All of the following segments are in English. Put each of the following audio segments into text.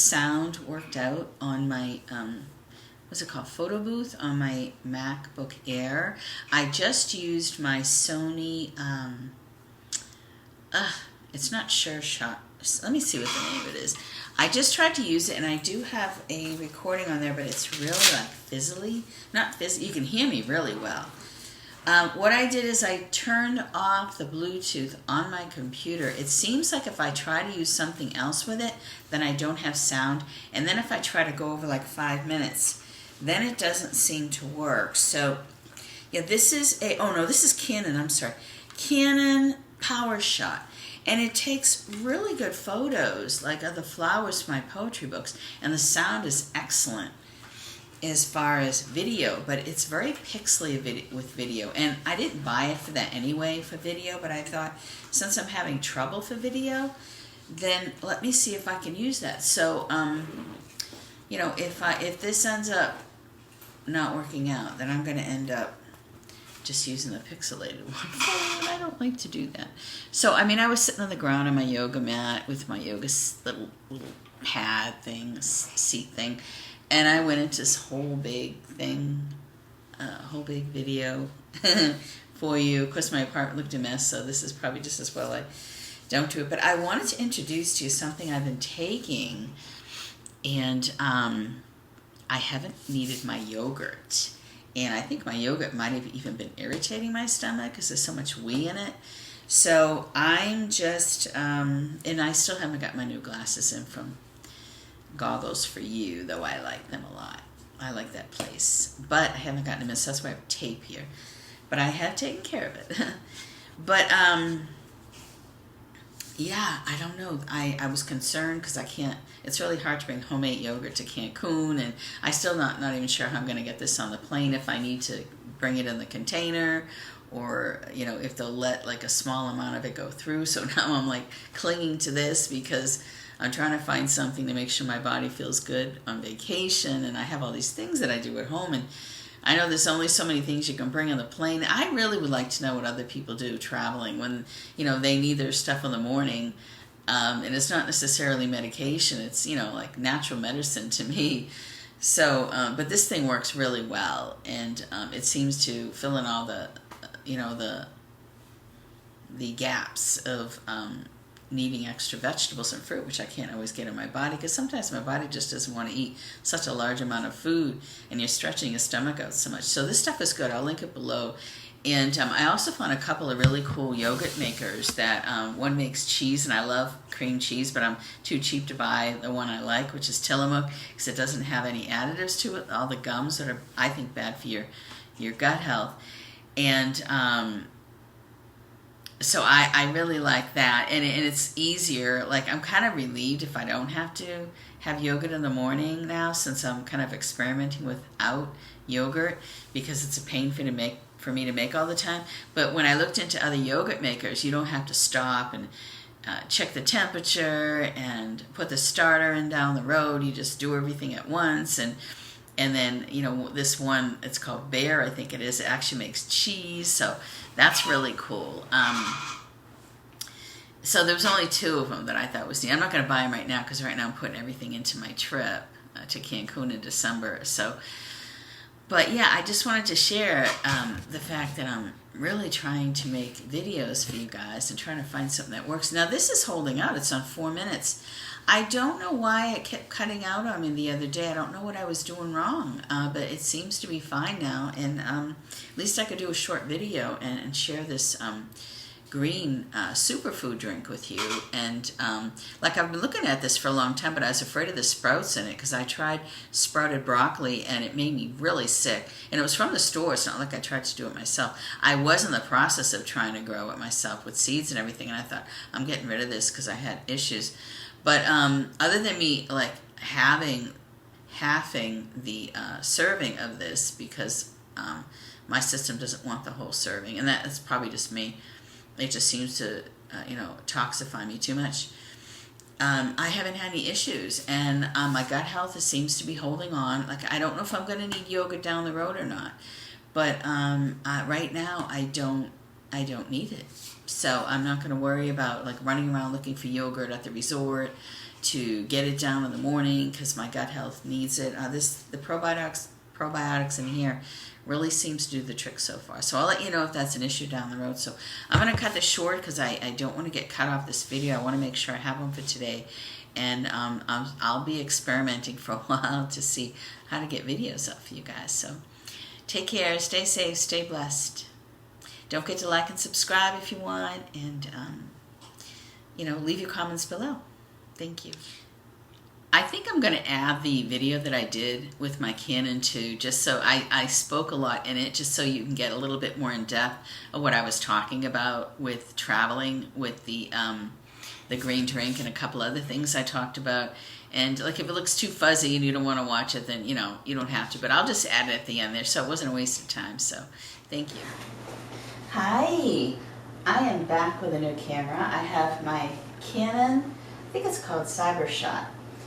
sound worked out on my what's it called, photo booth on my MacBook Air. I just used my Sony it's not Sure Shot. Let me see what the name of it is. I just tried to use it, and I do have a recording on there, but it's really like fizzly. Not fizzy. You can hear me really well. What I did is I turned off the Bluetooth on my computer. It seems like if I try to use something else with it, then I don't have sound. And then if I try to go over like 5 minutes, then it doesn't seem to work. So, yeah, this is this is Canon, I'm sorry. Canon PowerShot. And it takes really good photos, like of the flowers from my poetry books. And the sound is excellent as far as video, but it's very pixely with video. And I didn't buy it for that anyway, for video, but I thought, since I'm having trouble for video, then let me see if I can use that. So, if this ends up not working out, then I'm going to end up just using the pixelated one. And I don't like to do that. So, I was sitting on the ground on my yoga mat with my yoga little pad thing, seat thing, and I went into this whole big video for you. Of course, my apartment looked a mess, so this is probably just as well I don't do it. But I wanted to introduce to you something I've been taking, and I haven't needed my yogurt. And I think my yogurt might have even been irritating my stomach because there's so much whey in it. So I'm just, and I still haven't got my new glasses in from Goggles for You, though I like them a lot. I like that place. But I haven't gotten them in, so that's why I have tape here. But I have taken care of it. But, yeah, I don't know. I was concerned because I can't, it's really hard to bring homemade yogurt to Cancun, and I still not even sure how I'm going to get this on the plane, if I need to bring it in the container, or, if they'll let like a small amount of it go through. So now I'm like clinging to this because I'm trying to find something to make sure my body feels good on vacation, and I have all these things that I do at home, and I know there's only so many things you can bring on the plane. I really would like to know what other people do traveling when, they need their stuff in the morning. And it's not necessarily medication. It's, like natural medicine to me. So, but this thing works really well. And it seems to fill in all the, the gaps of needing extra vegetables and fruit, which I can't always get in my body, because sometimes my body just doesn't want to eat such a large amount of food, and you're stretching your stomach out so much. So this stuff is good. I'll link it below. And I also found a couple of really cool yogurt makers that one makes cheese, and I love cream cheese, but I'm too cheap to buy the one I like, which is Tillamook, because it doesn't have any additives to it, all the gums that are, I think, bad for your gut health. And so I really like that, and it's easier. Like, I'm kind of relieved if I don't have to have yogurt in the morning now, since I'm kind of experimenting without yogurt, because it's a pain for me to make all the time. But when I looked into other yogurt makers, you don't have to stop and check the temperature and put the starter in down the road. You just do everything at once, and then, this one, it's called Bear, I think it is. It actually makes cheese, so that's really cool. So there was only 2 of them that I thought was neat. I'm not going to buy them right now, because right now I'm putting everything into my trip to Cancun in December. So, but yeah, I just wanted to share the fact that I'm really trying to make videos for you guys and trying to find something that works. Now, this is holding out. It's on 4 minutes. I don't know why it kept cutting out on me the other day. I don't know what I was doing wrong, but it seems to be fine now. And at least I could do a short video and share this green superfood drink with you. And like, I've been looking at this for a long time, but I was afraid of the sprouts in it, because I tried sprouted broccoli and it made me really sick. And it was from the store. It's not like I tried to do it myself. I was in the process of trying to grow it myself with seeds and everything, and I thought, I'm getting rid of this because I had issues. But other than me like halving the serving of this, because my system doesn't want the whole serving, and that's probably just me. It just seems to, toxify me too much. I haven't had any issues, and my gut health seems to be holding on. Like, I don't know if I'm going to need yogurt down the road or not, but right now I don't need it. So I'm not going to worry about like running around looking for yogurt at the resort, to get it down in the morning because my gut health needs it. The probiotics in here really seems to do the trick so far. So I'll let you know if that's an issue down the road. So I'm going to cut this short because I don't want to get cut off this video. I want to make sure I have one for today. And I'll be experimenting for a while to see how to get videos up for you guys. So take care, stay safe, stay blessed. Don't forget to like and subscribe if you want. And, leave your comments below. Thank you. I think I'm going to add the video that I did with my Canon too, just so I spoke a lot in it, just so you can get a little bit more in depth of what I was talking about with traveling, with the green drink and a couple other things I talked about. And like if it looks too fuzzy and you don't want to watch it, then you don't have to. But I'll just add it at the end there, so it wasn't a waste of time. So thank you. Hi, I am back with a new camera. I have my Canon, I think it's called CyberShot.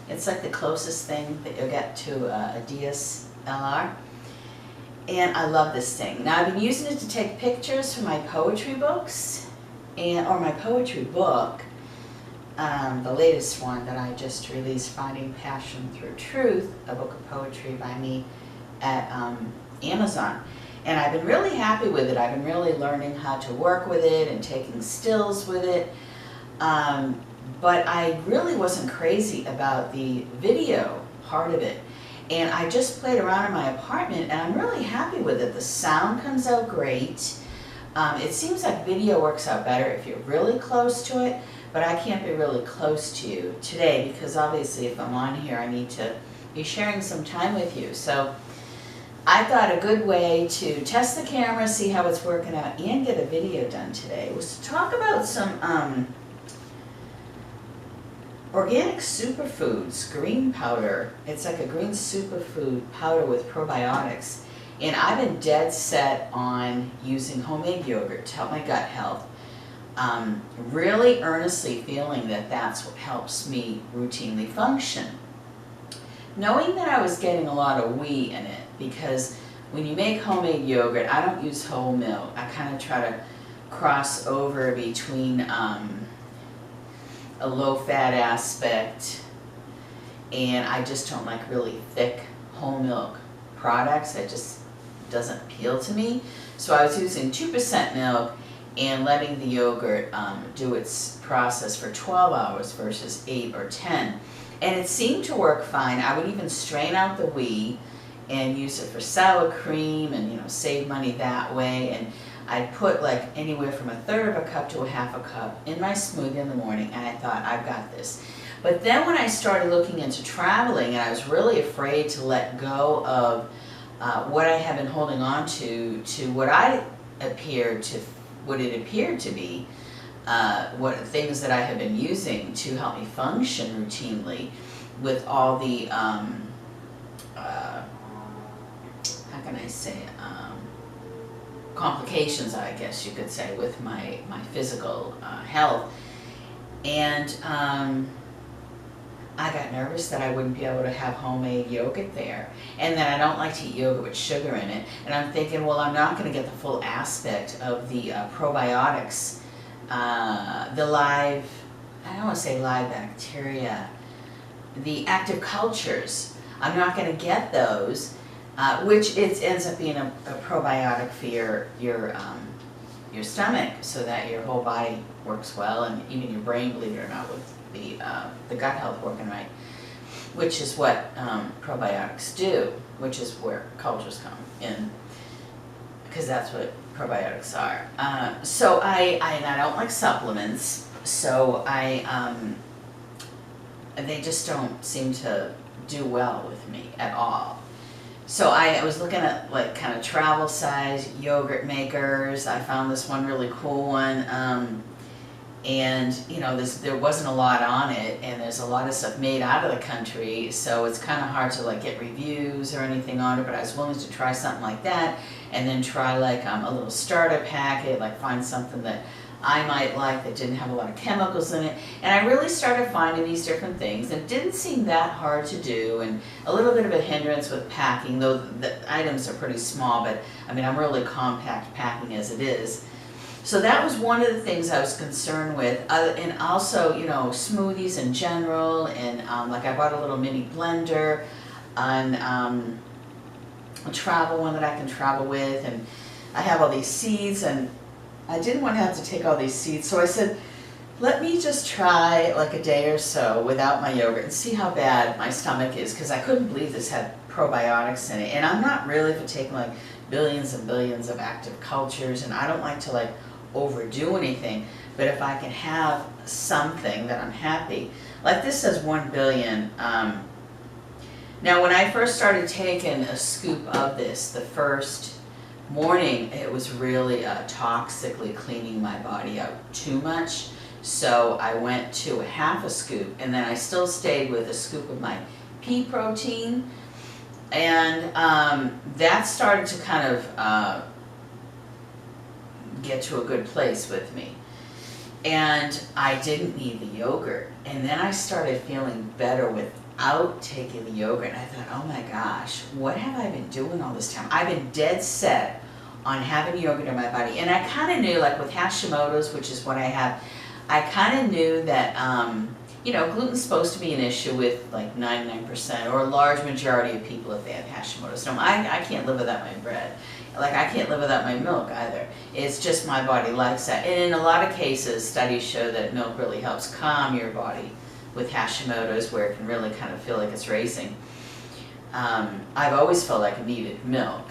It's like the closest thing that you'll get to a DSLR. And I love this thing. Now I've been using it to take pictures for my poetry books, or my poetry book, the latest one that I just released, Finding Passion Through Truth, a book of poetry by me at Amazon. And I've been really happy with it. I've been really learning how to work with it and taking stills with it. But I really wasn't crazy about the video part of it. And I just played around in my apartment and I'm really happy with it. The sound comes out great. It seems like video works out better if you're really close to it, but I can't be really close to you today because obviously if I'm on here I need to be sharing some time with you. So I thought a good way to test the camera, see how it's working out, and get a video done today was to talk about some organic superfoods, green powder. It's like a green superfood powder with probiotics. And I've been dead set on using homemade yogurt to help my gut health. Really earnestly feeling that that's what helps me routinely function. Knowing that I was getting a lot of whey in it, because when you make homemade yogurt, I don't use whole milk. I kind of try to cross over between a low-fat aspect, and I just don't like really thick whole milk products. It just doesn't appeal to me. So I was using 2% milk and letting the yogurt do its process for 12 hours versus 8 or 10. And it seemed to work fine. I would even strain out the whey and use it for sour cream and save money that way. And I'd put like anywhere from 1/3 of a cup to 1/2 a cup in my smoothie in the morning, and I thought, I've got this. But then when I started looking into traveling, and I was really afraid to let go of what I had been holding on to what it appeared to be, what things that I had been using to help me function routinely with all the, how can I say it? Complications, I guess you could say, with my physical health. And I got nervous that I wouldn't be able to have homemade yogurt there, and that I don't like to eat yogurt with sugar in it. And I'm thinking, well, I'm not going to get the full aspect of the probiotics, the live, I don't want to say live bacteria, the active cultures. I'm not going to get those. Which ends up being a probiotic for your stomach, so that your whole body works well, and even your brain, believe it or not, with the gut health working right, which is what probiotics do, which is where cultures come in, because that's what probiotics are. So I don't like supplements, so they just don't seem to do well with me at all. So I was looking at like kind of travel size yogurt makers. I found this one really cool one, and there wasn't a lot on it, and there's a lot of stuff made out of the country, so it's kind of hard to like get reviews or anything on it. But I was willing to try something like that, and then try like a little starter packet, like find something that I might like that didn't have a lot of chemicals in it. And I really started finding these different things, and it didn't seem that hard to do, and a little bit of a hindrance with packing, though the items are pretty small, but I mean, I'm really compact packing as it is. So that was one of the things I was concerned with, and also, you know, smoothies in general, and like I bought a little mini blender, and a travel one that I can travel with, and I have all these seeds, and I didn't want to have to take all these seeds, so I said, let me just try like a day or so without my yogurt and see how bad my stomach is, because I couldn't believe this had probiotics in it, and I'm not really for taking like billions and billions of active cultures, and I don't like to like overdo anything, but if I can have something that I'm happy, like this says 1 billion. Now when I first started taking a scoop of this, the first morning, it was really toxically cleaning my body out too much, so I went to a half a scoop, and then I still stayed with a scoop of my pea protein, and that started to kind of get to a good place with me. And I didn't need the yogurt, and then I started feeling better without taking the yogurt, and I thought, oh my gosh, what have I been doing all this time? I've been dead set on having yogurt in my body, and I kind of knew, like with Hashimoto's, which is what I have, I kind of knew that you know, gluten's supposed to be an issue with like 99% or a large majority of people if they have Hashimoto's. No, I can't live without my bread. Like I can't live without my milk either. It's just my body likes that. And in a lot of cases, studies show that milk really helps calm your body with Hashimoto's, where it can really kind of feel like it's racing. I've always felt like I needed milk.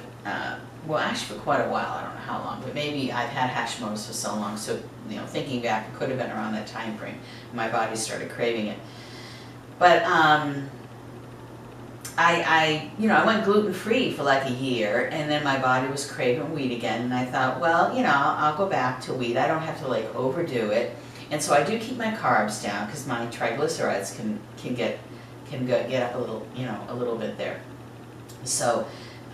Well, actually for quite a while, I don't know how long, but maybe I've had Hashimoto's for so long, so, you know, thinking back, it could have been around that time frame. My body started craving it. But you know, I went gluten-free for like a year, and then my body was craving wheat again, and I thought, well, you know, I'll go back to wheat. I don't have to like overdo it. And so I do keep my carbs down, because my triglycerides can get up a little, you know, a little bit there. So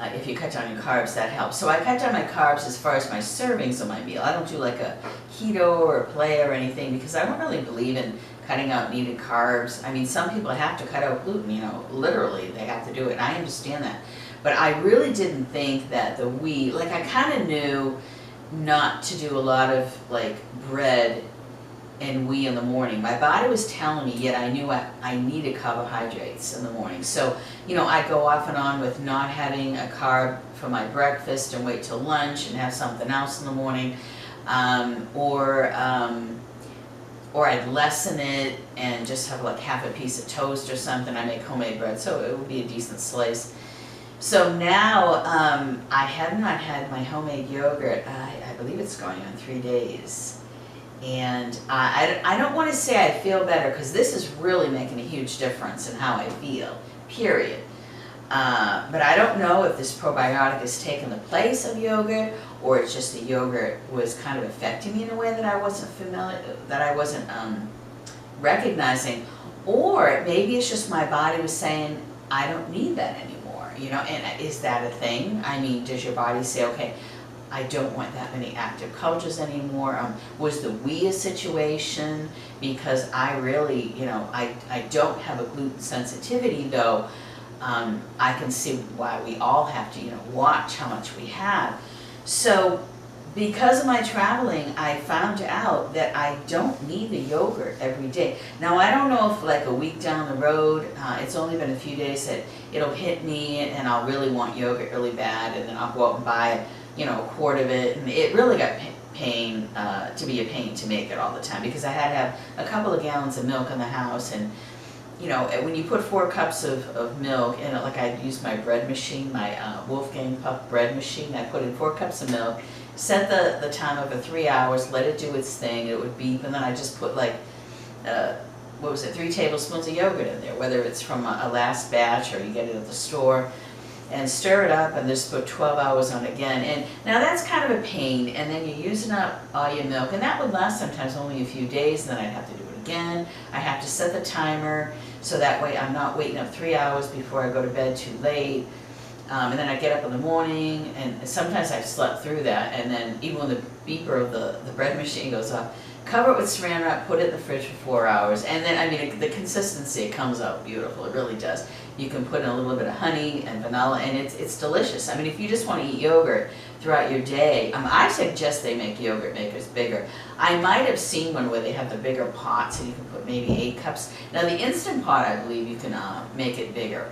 if you cut down your carbs, that helps. So I cut down my carbs as far as my servings of my meal. I don't do like a keto or a play or anything, because I don't really believe in cutting out needed carbs. I mean, some people have to cut out gluten, you know, literally they have to do it. I understand that. But I really didn't think that the wheat, like I kind of knew not to do a lot of like bread and wheat in the morning. My body was telling me, yet I knew I needed carbohydrates in the morning. So, you know, I'd go off and on with not having a carb for my breakfast and wait till lunch and have something else in the morning. Or I'd lessen it and just have like half a piece of toast or something. I make homemade bread, so it would be a decent slice. So now I have not had my homemade yogurt, I believe it's going on 3 days. And I don't want to say I feel better, because this is really making a huge difference in how I feel, period. But I don't know if this probiotic has taken the place of yogurt, or it's just the yogurt was kind of affecting me in a way that I wasn't recognizing, or maybe it's just my body was saying, I don't need that anymore, you know. And is that a thing? I mean, does your body say, okay, I don't want that many active cultures anymore? Was the wheat a situation? Because I really, you know, I don't have a gluten sensitivity, though. I can see why we all have to, you know, watch how much we have. So because of my traveling, I found out that I don't need the yogurt every day. Now, I don't know if like a week down the road, it's only been a few days, that it'll hit me and I'll really want yogurt really bad, and then I'll go out and buy, you know, a quart of it. And it really got to be a pain to make it all the time, because I had to have a couple of gallons of milk in the house. And you know, when you put 4 cups of milk in it, like I used my bread machine, my Wolfgang Puff bread machine, I put in 4 cups of milk, set the timer for 3 hours, let it do its thing, it would beep, and then I just put like, 3 tablespoons of yogurt in there, whether it's from a last batch or you get it at the store, and stir it up, and just put 12 hours on again. And now that's kind of a pain, and then you're using up all your milk, and that would last sometimes only a few days, and then I'd have to do it again. I have to set the timer, so that way I'm not waiting up 3 hours before I go to bed too late. And then I get up in the morning, and sometimes I've slept through that, and then even when the beeper of the bread machine goes off, cover it with saran wrap, put it in the fridge for 4 hours, and then, I mean, the consistency, it comes out beautiful, it really does. You can put in a little bit of honey and vanilla, and it's delicious. I mean, if you just want to eat yogurt throughout your day, I suggest they make yogurt makers bigger. I might have seen one where they have the bigger pots, and you can put maybe 8 cups. Now, the Instant Pot, I believe you can make it bigger.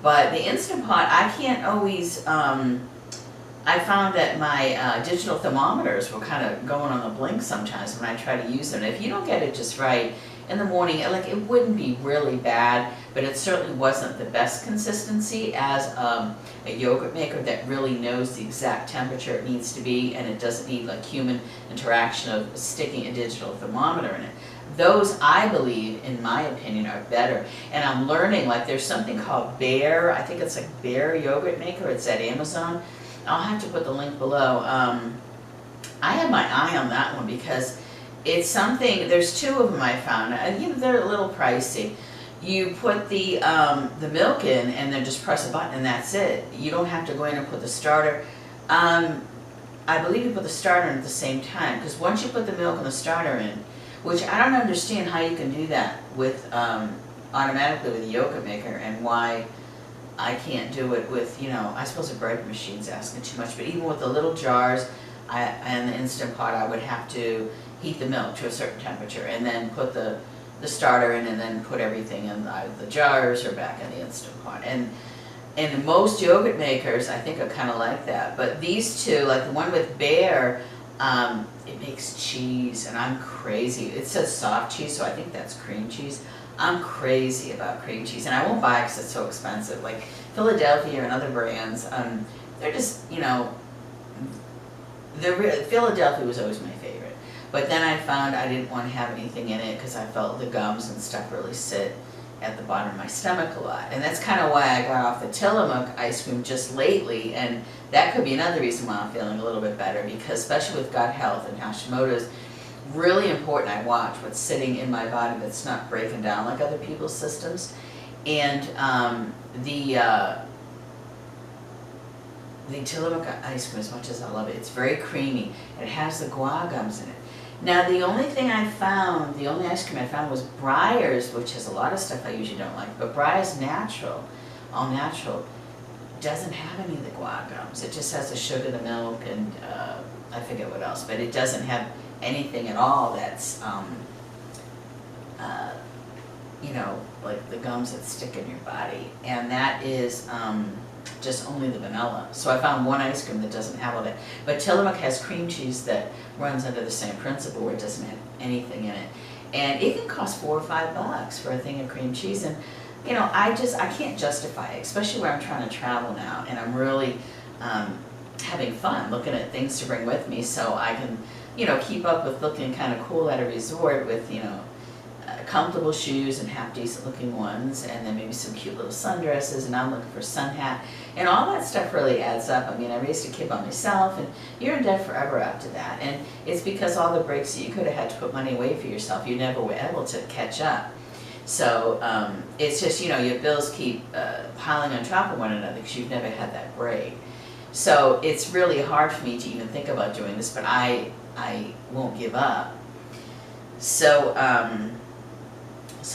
But the Instant Pot, I can't always, I found that my digital thermometers were kind of going on the blink sometimes when I try to use them. And if you don't get it just right in the morning, like, it wouldn't be really bad, but it certainly wasn't the best consistency as a yogurt maker that really knows the exact temperature it needs to be, and it doesn't need like human interaction of sticking a digital thermometer in it. Those, I believe, in my opinion, are better. And I'm learning, like, there's something called Bear, I think it's like Bear Yogurt Maker, it's at Amazon. I'll have to put the link below. I have my eye on that one because it's something, there's 2 of them I found, and you know, they're a little pricey. You put the milk in and then just press a button and that's it. You don't have to go in and put the starter. I believe you put the starter in at the same time, because once you put the milk and the starter in, which I don't understand how you can do that with automatically with a yogurt maker, and why I can't do it with, you know, I suppose a bread machine's asking too much, but even with the little jars and the Instant Pot, I would have to heat the milk to a certain temperature and then put the starter in and then put everything in either the jars or back in the Instant Pot. And most yogurt makers, I think, are kind of like that. But these 2, like the one with Bear, it makes cheese, and I'm crazy. It says soft cheese, so I think that's cream cheese. I'm crazy about cream cheese, and I won't buy it because it's so expensive. Like Philadelphia and other brands, they're just, you know, Philadelphia was always my favorite. But then I found I didn't want to have anything in it because I felt the gums and stuff really sit at the bottom of my stomach a lot. And that's kind of why I got off the Tillamook ice cream just lately, and that could be another reason why I'm feeling a little bit better, because especially with gut health and Hashimoto's, really important I watch what's sitting in my body that's not breaking down like other people's systems. And the Tillamook ice cream, as much as I love it, it's very creamy. It has the guar gums in it. Now, the only thing I found, the only ice cream I found was Breyers, which has a lot of stuff I usually don't like, but Breyers Natural, all natural, doesn't have any of the guar gums. It just has the sugar, the milk, and I forget what else, but it doesn't have anything at all that's, you know, like the gums that stick in your body. And that is just only the vanilla. So I found one ice cream that doesn't have all that. But Tillamook has cream cheese that runs under the same principle, where it doesn't have anything in it. And it can cost $4 or $5 for a thing of cream cheese. And, you know, I can't justify it, especially where I'm trying to travel now. And I'm really having fun looking at things to bring with me so I can, you know, keep up with looking kind of cool at a resort with, you know, comfortable shoes and half decent looking ones, and then maybe some cute little sundresses, and I'm looking for sun hat, and all that stuff really adds up. I mean, I raised a kid by myself, and you're in debt forever after that, and it's because all the breaks that you could have had to put money away for yourself, you never were able to catch up. So it's just, you know, your bills keep piling on top of one another because you've never had that break. So it's really hard for me to even think about doing this, but I won't give up. So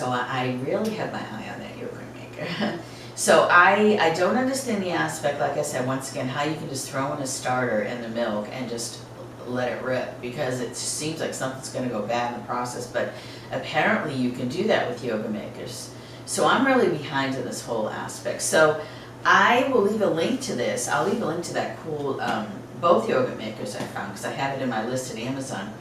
I really have my eye on that yogurt maker. So I don't understand the aspect, like I said, once again, how you can just throw in a starter and the milk and just let it rip, because it just seems like something's going to go bad in the process, but apparently you can do that with yogurt makers. So I'm really behind in this whole aspect. So I will leave a link to this. I'll leave a link to that cool, both yogurt makers I found, because I have it in my list at Amazon.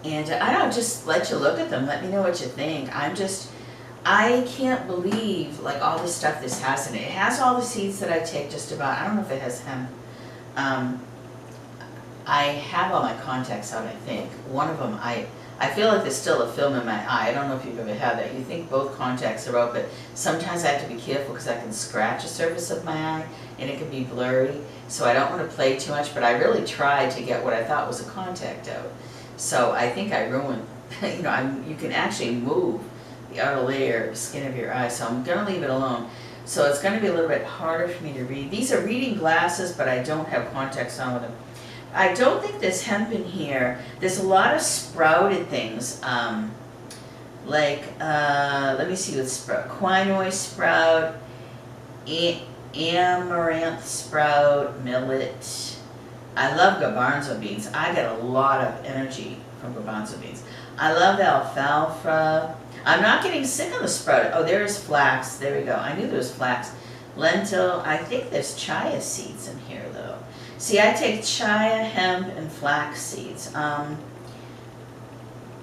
And I don't know, just let you look at them. Let me know what you think. I can't believe like all the stuff this has in it. It has all the seeds that I take just about. I don't know if it has hemp. I have all my contacts out, I think. One of them, I feel like there's still a film in my eye. I don't know if you've ever had that. You think both contacts are out, but sometimes I have to be careful because I can scratch the surface of my eye and it can be blurry. So I don't want to play too much, but I really tried to get what I thought was a contact out. So I think I ruined, you know, you can actually move the outer layer, skin of your eye, so I'm going to leave it alone. So it's going to be a little bit harder for me to read. These are reading glasses, but I don't have contacts on with them. I don't think there's hemp in here. There's a lot of sprouted things, let me see what sprout. Quinoa sprout, amaranth sprout, millet. I love garbanzo beans. I get a lot of energy from garbanzo beans. I love alfalfa. I'm not getting sick of the sprout. Oh, there is flax. There we go. I knew there was flax. Lentil. I think there's chia seeds in here, though. See, I take chia, hemp, and flax seeds.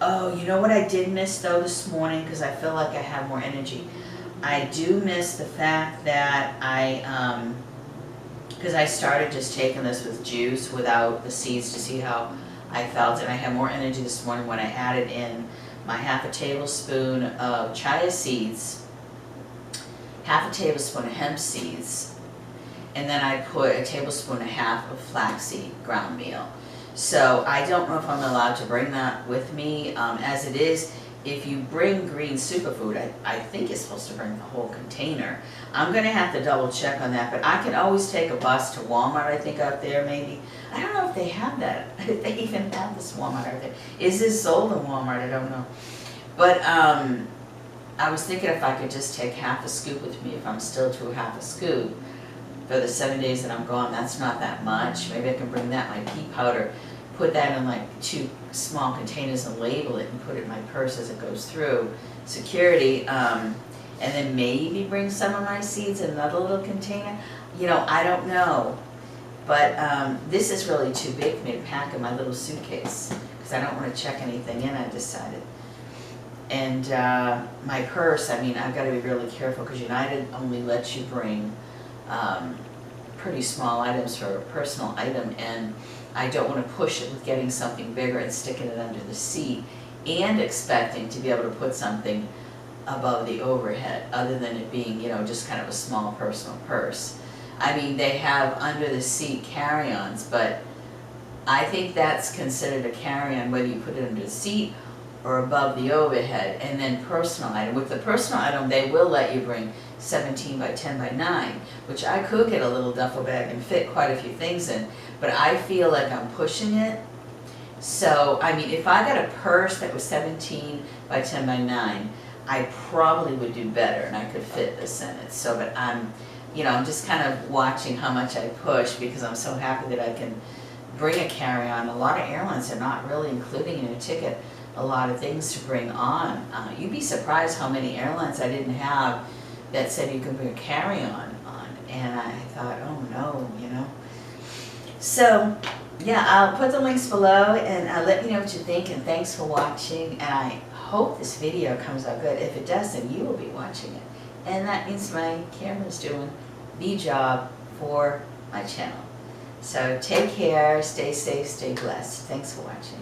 Oh, you know what I did miss, though, this morning, because I feel like I have more energy? I do miss the fact that because I started just taking this with juice without the seeds to see how I felt, and I had more energy this morning when I added in my half a tablespoon of chia seeds, half a tablespoon of hemp seeds, and then I put a tablespoon and a half of flaxseed ground meal. So I don't know if I'm allowed to bring that with me. As it is, if you bring green superfood, I think you're supposed to bring the whole container. I'm going to have to double check on that, but I can always take a bus to Walmart, I think, out there maybe. I don't know if they have that, if they even have this Walmart out there. Is this sold in Walmart? I don't know. But I was thinking if I could just take half a scoop with me, if I'm still to half a scoop for the 7 days that I'm gone. That's not that much. Maybe I can bring that, my pea powder, put that in like 2 small containers and label it and put it in my purse as it goes through security, and then maybe bring some of my seeds in another little container. You know, I don't know, but this is really too big for me to pack in my little suitcase because I don't want to check anything in, I decided. And my purse, I mean, I've got to be really careful because United only lets you bring pretty small items for a personal item, and I don't want to push it with getting something bigger and sticking it under the seat and expecting to be able to put something above the overhead other than it being, you know, just kind of a small personal purse. I mean, they have under the seat carry-ons, but I think that's considered a carry-on whether you put it under the seat or above the overhead. And then personal item. With the personal item, they will let you bring 17 by 10 by 9, which I could get a little duffel bag and fit quite a few things in, but I feel like I'm pushing it. So, I mean, if I got a purse that was 17 by 10 by 9, I probably would do better and I could fit this in it. So, but I'm just kind of watching how much I push because I'm so happy that I can bring a carry-on. A lot of airlines are not really including in your ticket a lot of things to bring on. You'd be surprised how many airlines I didn't have that said you can bring a carry-on on. And I thought, oh no, you know. So, yeah, I'll put the links below and let me know what you think, and thanks for watching. And I hope this video comes out good. If it does, then you will be watching it. And that means my camera's doing the job for my channel. So take care, stay safe, stay blessed. Thanks for watching.